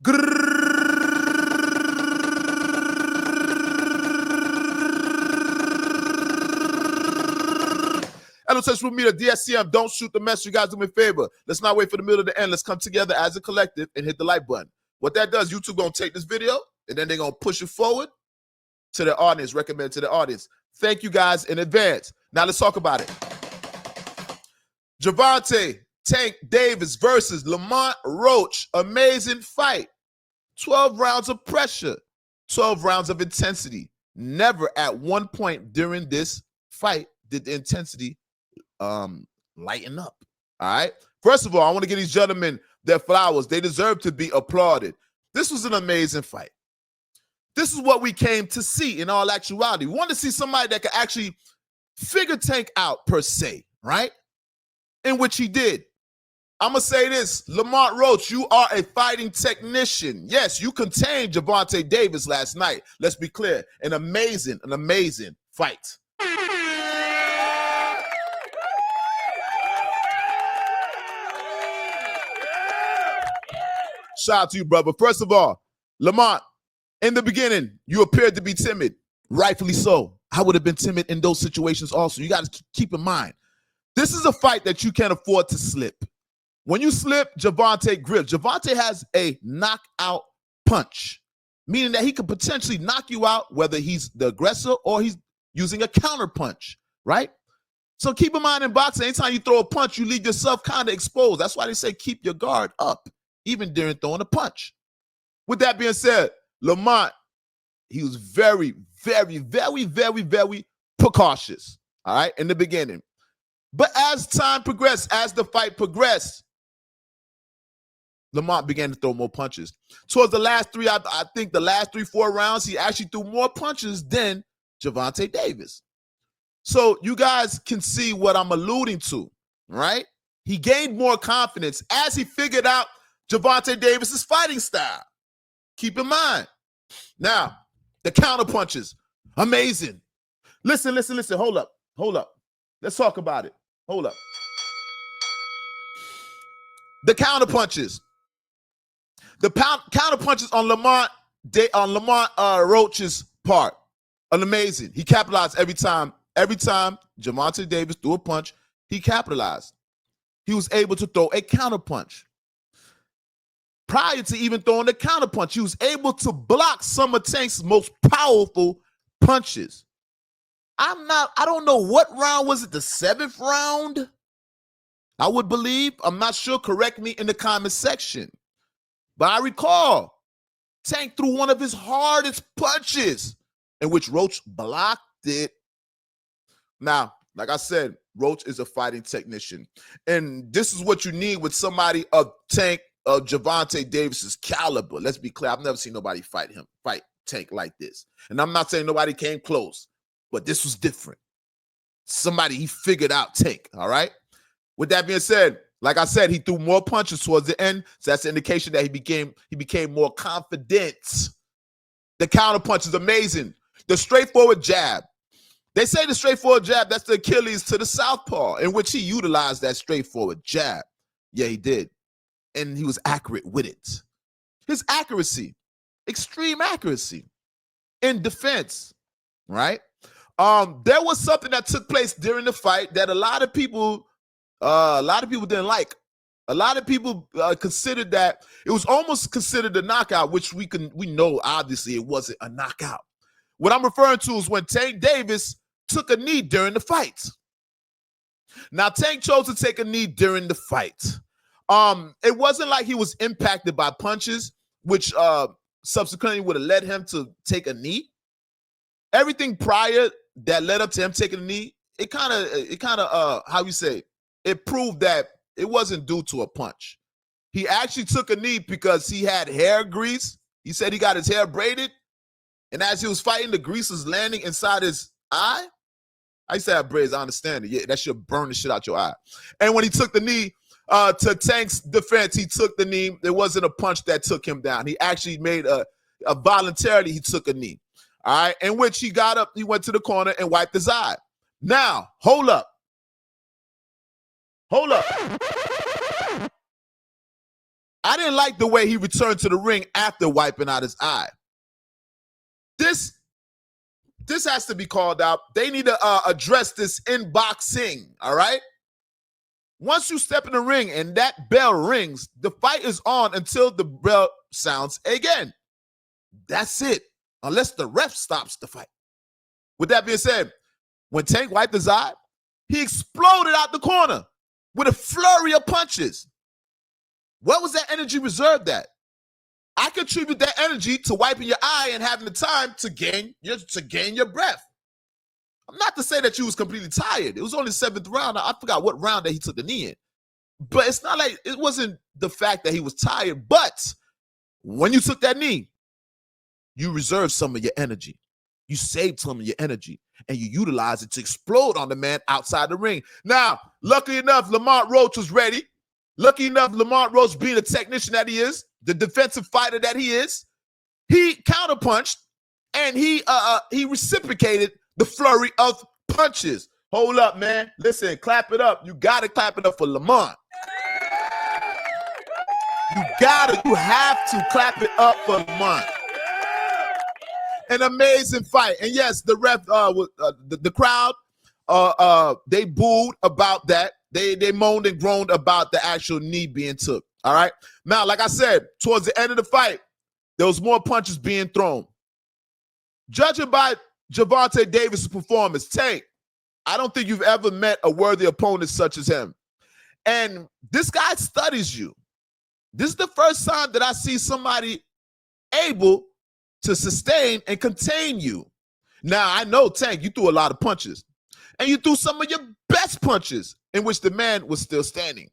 L.O.T.S with me, the DSCM. Don't shoot the mess. You guys do me a favor. Let's not wait for the middle of the end. Let's come together as a collective and hit the like button. What that does, YouTube gonna take this video and then they're gonna push it forward to the audience, recommend to the audience. Thank you guys in advance. Now let's talk about it. Gervonta Tank Davis versus Lamont Roach. Amazing fight. 12 rounds of pressure, 12 rounds of intensity. Never at one point during this fight did the intensity lighten up. All right. First of all, I want to give these gentlemen their flowers. They deserve to be applauded. This was an amazing fight. This is what we came to see in all actuality. We want to see somebody that could actually figure Tank out per se, right? In which he did. I'm going to say this, Lamont Roach, you are a fighting technician. Yes, you contained Gervonta Davis last night. Let's be clear. An amazing fight. Shout out to you, brother. First of all, Lamont, in the beginning, you appeared to be timid. Rightfully so. I would have been timid in those situations also. You got to keep in mind, this is a fight that you can't afford to slip. When you slip, Gervonta grips. Gervonta has a knockout punch, meaning that he could potentially knock you out, whether he's the aggressor or he's using a counter punch, right? So keep in mind in boxing, anytime you throw a punch, you leave yourself kind of exposed. That's why they say keep your guard up, even during throwing a punch. With that being said, Lamont, he was very precautious, all right, in the beginning. But as time progressed, as the fight progressed, Lamont began to throw more punches. Towards the last three, I think the last 3-4 rounds, he actually threw more punches than Gervonta Davis. So you guys can see what I'm alluding to, right? He gained more confidence as he figured out Gervonta Davis's fighting style. Keep in mind. Now, the counter punches, amazing. Listen. Hold up. Let's talk about it. Hold up. The counter punches. The counter punches on Lamont Roach's part are amazing. He capitalized every time. Every time Gervonta Davis threw a punch, he capitalized. He was able to throw a counter punch. Prior to even throwing the counter punch, he was able to block some of Tank's most powerful punches. I don't know what round was it, the 7th round? I would believe. I'm not sure. Correct me in the comment section. But I recall Tank threw one of his hardest punches in which Roach blocked it. Now, like I said, Roach is a fighting technician. And this is what you need with somebody of Gervonta Davis's caliber. Let's be clear. I've never seen nobody fight Tank like this. And I'm not saying nobody came close, but this was different. Somebody, he figured out Tank, all right? With that being said, like I said, he threw more punches towards the end, so that's an indication that he became more confident. The counter punch is amazing. The straightforward jab. They say the straightforward jab, that's the Achilles to the southpaw, in which he utilized that straightforward jab. Yeah, he did. And he was accurate with it. His accuracy, extreme accuracy in defense, right? There was something that took place during the fight that a lot of people didn't like. A lot of people considered that it was almost considered a knockout, which we know obviously it wasn't a knockout. What I'm referring to is when Tank Davis took a knee during the fight. Now, Tank chose to take a knee during the fight. It wasn't like he was impacted by punches, which subsequently would have led him to take a knee. Everything prior that led up to him taking a knee, it kind of how you say, it proved that it wasn't due to a punch. He actually took a knee because he had hair grease. He said he got his hair braided, and as he was fighting, the grease was landing inside his eye. I used to have braids, I understand it. Yeah, that should burn the shit out your eye. And when he took the knee, to Tank's defense, he took the knee. There wasn't a punch that took him down. He actually made a voluntarily, he took a knee. All right, in which he got up, he went to the corner and wiped his eye. Now, hold up. I didn't like the way he returned to the ring after wiping out his eye. This has to be called out. They need to address this in boxing, all right? Once you step in the ring and that bell rings, the fight is on until the bell sounds again. That's it, unless the ref stops the fight. With that being said, when Tank wiped his eye, he exploded out the corner with a flurry of punches. What was that energy reserved at? I contribute that energy to wiping your eye and having the time to gain your breath. I'm not to say that you was completely tired. It was only the 7th round. I forgot what round that he took the knee in. But it's not like it wasn't the fact that he was tired. But when you took that knee, you reserved some of your energy. You saved some of your energy, and you utilized it to explode on the man outside the ring. Now, luckily enough, Lamont Roach was ready. Lucky enough, Lamont Roach, being the technician that he is, the defensive fighter that he is, he counterpunched, and he reciprocated the flurry of punches. Hold up, man. Listen, clap it up. You got to clap it up for Lamont. You have to clap it up for Lamont. An amazing fight. And yes, the ref, the crowd, they booed about that. They moaned and groaned about the actual knee being took. All right. Now, like I said, towards the end of the fight, there was more punches being thrown. Judging by Gervonta Davis' performance, Tank, I don't think you've ever met a worthy opponent such as him. And this guy studies you. This is the first time that I see somebody able to sustain and contain you. Now, I know, Tank, you threw a lot of punches. And you threw some of your best punches in which the man was still standing.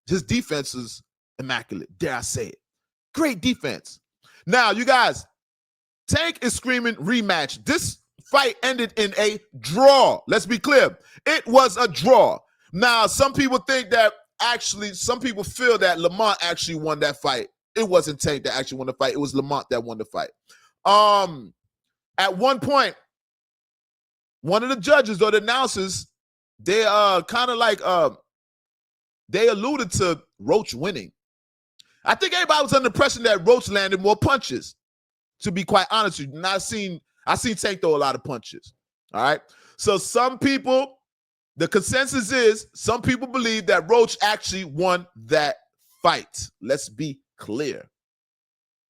His defense is immaculate, dare I say it. Great defense. Now, you guys, Tank is screaming rematch. This fight ended in a draw. Let's be clear. It was a draw. Now, some people think that some people feel that Lamont actually won that fight. It wasn't Tank that actually won the fight. It was Lamont that won the fight. At one point, one of the judges or the announcers, they kind of like they alluded to Roach winning. I think everybody was under the impression that Roach landed more punches. To be quite honest with you, I seen Tank throw a lot of punches. All right. So some people, the consensus is some people believe that Roach actually won that fight. Let's be clear.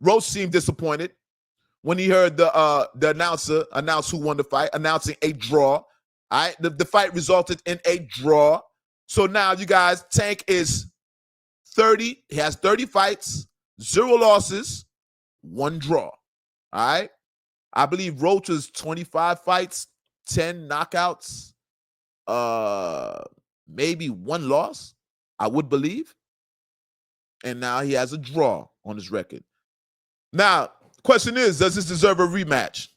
Roach seemed disappointed when he heard the announcer announce who won the fight, announcing a draw. All right. The fight resulted in a draw. So now, you guys, Tank is 30. He has 30 fights, 0 losses, 1 draw. All right. I believe Roach is 25 fights, 10 knockouts, maybe 1 loss, I would believe. And now he has a draw on his record. Now, question is, does this deserve a rematch?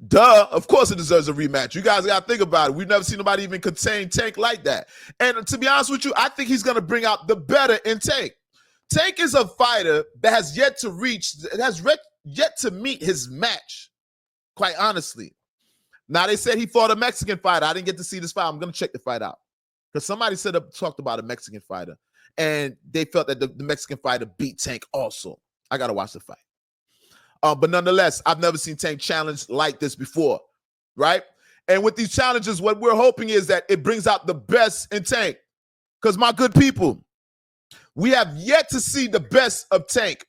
Duh, of course it deserves a rematch. You guys got to think about it. We've never seen nobody even contain Tank like that. And to be honest with you, I think he's going to bring out the better in Tank. Tank is a fighter that has yet to meet his match, quite honestly. Now, they said he fought a Mexican fighter. I didn't get to see this fight. I'm going to check the fight out. Because somebody talked about a Mexican fighter, and they felt that the Mexican fighter beat Tank also. I got to watch the fight. But nonetheless, I've never seen Tank challenged like this before, right? And with these challenges, what we're hoping is that it brings out the best in Tank. Because, my good people, we have yet to see the best of Tank.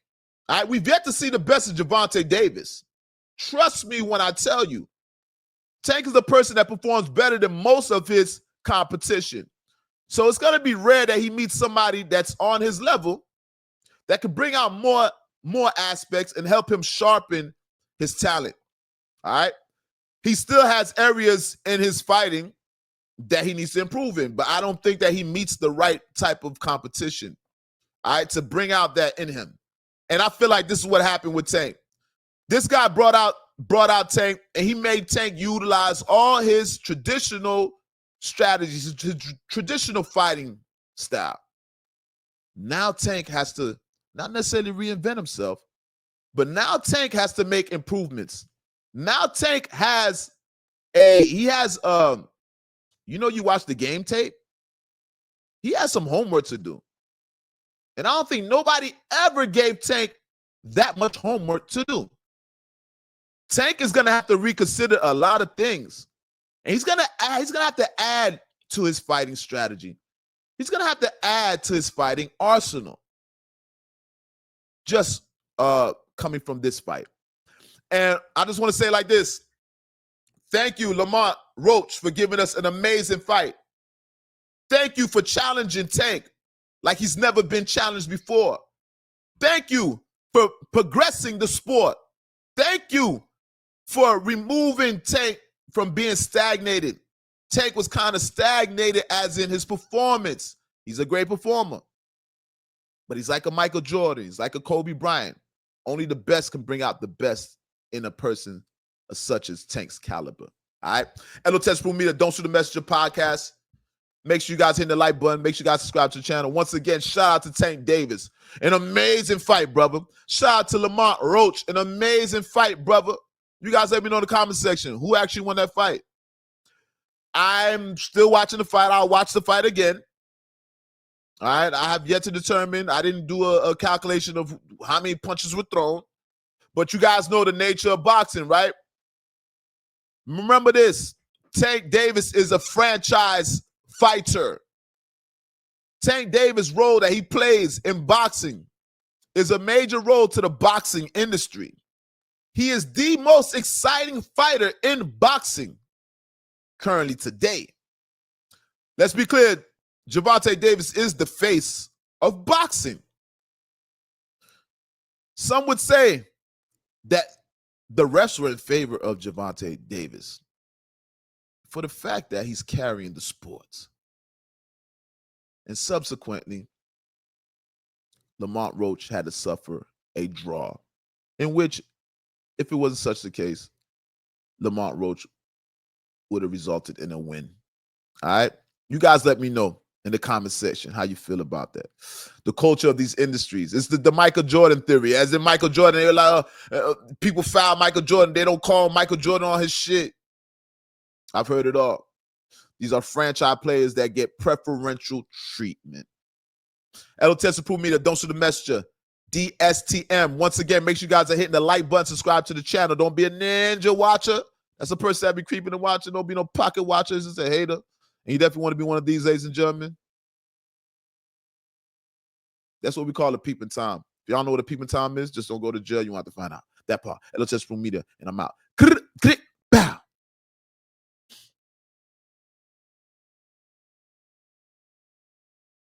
All right? We've yet to see the best of Gervonta Davis. Trust me when I tell you, Tank is the person that performs better than most of his competition. So it's going to be rare that he meets somebody that's on his level that can bring out more aspects and help him sharpen his talent. All right. He still has areas in his fighting that he needs to improve in, but I don't think that he meets the right type of competition, all right, to bring out that in him. And I feel like this is what happened with Tank. This guy brought out Tank, and he made Tank utilize all his traditional strategies, traditional fighting style. Now Tank has to not necessarily reinvent himself, but now Tank has to make improvements. Now Tank has you watch the game tape? He has some homework to do. And I don't think nobody ever gave Tank that much homework to do. Tank is going to have to reconsider a lot of things. And he's going to have to add to his fighting strategy. He's going to have to add to his fighting arsenal. Just coming from this fight. And I just want to say like this. Thank you, Lamont Roach, for giving us an amazing fight. Thank you for challenging Tank like he's never been challenged before. Thank you for progressing the sport. Thank you for removing Tank from being stagnated. Tank was kind of stagnated as in his performance. He's a great performer. But he's like a Michael Jordan. He's like a Kobe Bryant. Only the best can bring out the best in a person such as Tank's caliber. All right? L.O.T.S Don't Shoot the Messenger podcast. Make sure you guys hit the like button. Make sure you guys subscribe to the channel. Once again, shout out to Tank Davis. An amazing fight, brother. Shout out to Lamont Roach. An amazing fight, brother. You guys let me know in the comment section who actually won that fight. I'm still watching the fight. I'll watch the fight again. All right, I have yet to determine. I didn't do a calculation of how many punches were thrown. But you guys know the nature of boxing, right? Remember this. Tank Davis is a franchise fighter. Tank Davis' role that he plays in boxing is a major role to the boxing industry. He is the most exciting fighter in boxing currently today. Let's be clear. Gervonta Davis is the face of boxing. Some would say that the refs were in favor of Gervonta Davis for the fact that he's carrying the sport. And subsequently, Lamont Roach had to suffer a draw, in which, if it wasn't such the case, Lamont Roach would have resulted in a win. All right? You guys let me know in the comment section how you feel about that. The culture of these industries. It's the Michael Jordan theory. As in Michael Jordan, they're like, people foul Michael Jordan. They don't call Michael Jordan on his shit. I've heard it all. These are franchise players that get preferential treatment. L.O.T.S Don't Shoot the Messenger. DSTM. Once again, make sure you guys are hitting the like button, subscribe to the channel. Don't be a ninja watcher. That's a person that be creeping and watching. Don't be no pocket watcher. It's just a hater. And you definitely want to be one of these, ladies and gentlemen. That's what we call a peeping Tom. If y'all know what a peeping Tom is, just don't go to jail. You want to find out. That part. L.O.T.S and I'm out.